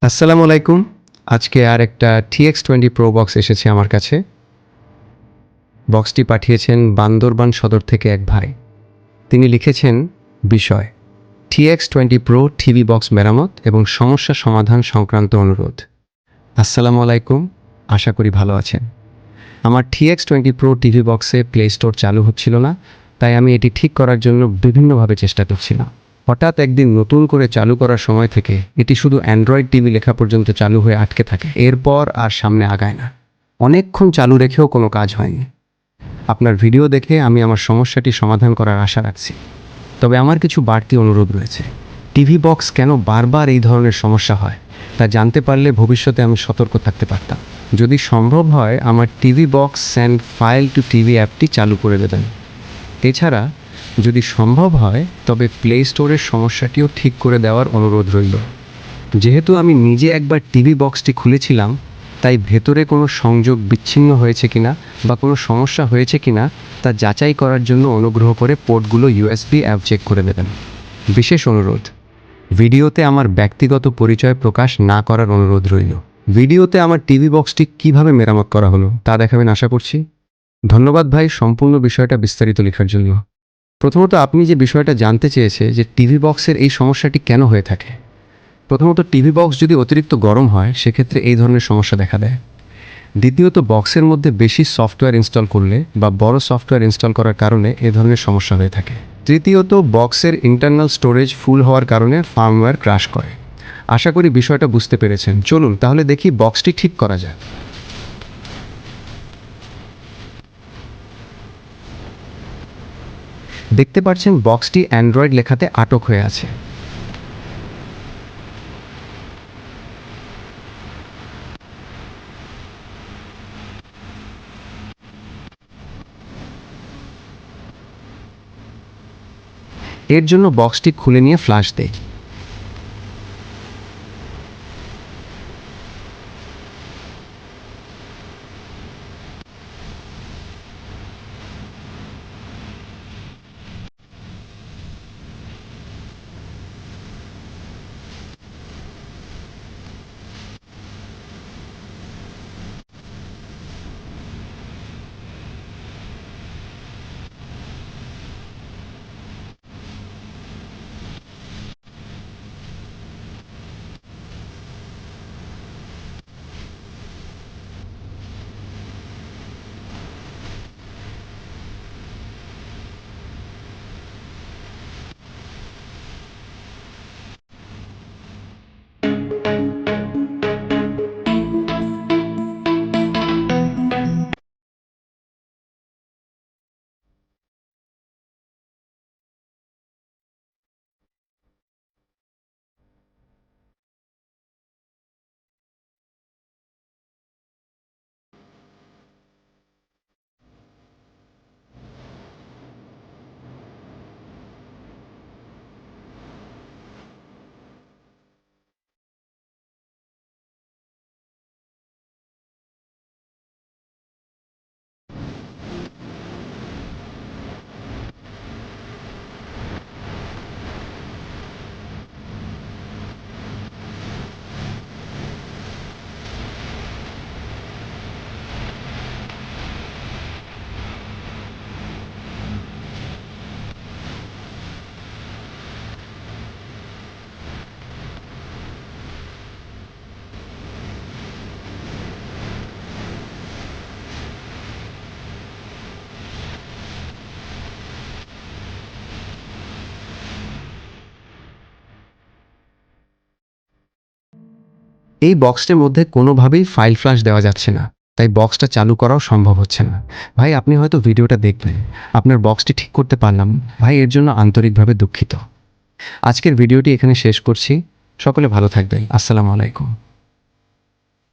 আসসালামু আলাইকুম। আজকে আর একটা TX20 Pro বক্স এসেছে আমার কাছে। বক্সটি পাঠিয়েছেন বান্দরবান সদর থেকে এক ভাই। তিনি লিখেছেন বিষয় TX20 Pro টিভি বক্স মেরামত এবং সমস্যা সমাধান সংক্রান্ত অনুরোধ। আসসালামু আলাইকুম, আশা করি ভালো আছেন। আমার TX20 Pro টিভি বক্সে প্লে স্টোর চালু হচ্ছিল না, তাই আমি এটি ঠিক করার জন্য বিভিন্নভাবে চেষ্টা করছিলাম। হঠাৎ একদিন নতুন করে চালু করার সময় থেকে এটি শুধু অ্যান্ড্রয়েড টিভি লেখা পর্যন্ত চালু হয়ে আটকে থাকে, এরপর আর সামনে আগায় না। অনেকক্ষণ চালু রেখেও কোনো কাজ হয়নি। আপনার ভিডিও দেখে আমি আমার সমস্যাটি সমাধান করার আশা রাখছি, তবে আমার কিছু বাড়তি অনুরোধ রয়েছে। টিভি বক্স কেন বারবার এই ধরনের সমস্যা হয় তা জানতে পারলে ভবিষ্যতে আমি সতর্ক থাকতে পারতাম। যদি সম্ভব হয় আমার TV box send file to TV অ্যাপটি চালু করে দেবেন। এছাড়া যদি সম্ভব হয় তবে প্লে স্টোরের সমস্যাটিও ঠিক করে দেওয়ার অনুরোধ রইল। যেহেতু আমি নিজে একবার টিভি বক্সটি খুলেছিলাম, তাই ভেতরে কোনো সংযোগ বিচ্ছিন্ন হয়েছে কিনা বা কোনো সমস্যা হয়েছে কিনা তা যাচাই করার জন্য অনুগ্রহ করে পোর্টগুলো USB অ্যাপ চেক করে দেবেন। বিশেষ অনুরোধ, ভিডিওতে আমার ব্যক্তিগত পরিচয় প্রকাশ না করার অনুরোধ রইল। ভিডিওতে আমার টিভি বক্সটি কিভাবে মেরামত করা হলো তা দেখাবেন আশা করছি। ধন্যবাদ ভাই সম্পূর্ণ বিষয়টা বিস্তারিত লেখার জন্য। প্রথমত আপনি যে বিষয়টা জানতে চেয়েছে যে টিভি বক্সের এই সমস্যাটি কেন হয়ে থাকে। প্রথমত টিভি বক্স যদি অতিরিক্ত গরম হয় সেক্ষেত্রে এই ধরনের সমস্যা দেখা দেয়। দ্বিতীয়ত বক্সের মধ্যে বেশি সফটওয়্যার ইনস্টল করলে বা বড় সফটওয়্যার ইনস্টল করার কারণে এ ধরনের সমস্যা হয়ে থাকে। তৃতীয়ত বক্সের ইন্টারনাল স্টোরেজ ফুল হওয়ার কারণে ফার্মওয়্যার ক্র্যাশ করে। আশা করি বিষয়টা বুঝতে পেরেছেন। চলুন তাহলে দেখি বক্সটি ঠিক করা যায়। দেখতে পাচ্ছেন বক্সটি অ্যান্ড্রয়েড লেখাতে আটক হয়ে আছে। এর জন্য বক্সটি খুলে নিয়ে ফ্ল্যাশ দেই। এই বক্সটির মধ্যে কোনোভাবেই ফাইল ফ্ল্যাশ দেওয়া যাচ্ছে না, তাই বক্সটা চালু করাও সম্ভব হচ্ছে না। ভাই আপনি হয়তো ভিডিওটা দেখবেন, আপনার বক্সটি ঠিক করতে পারলাম ভাই, এর জন্য আন্তরিকভাবে দুঃখিত। আজকের ভিডিওটি এখানে শেষ করছি। সকলে ভালো থাকবেন। আসসালামু আলাইকুম।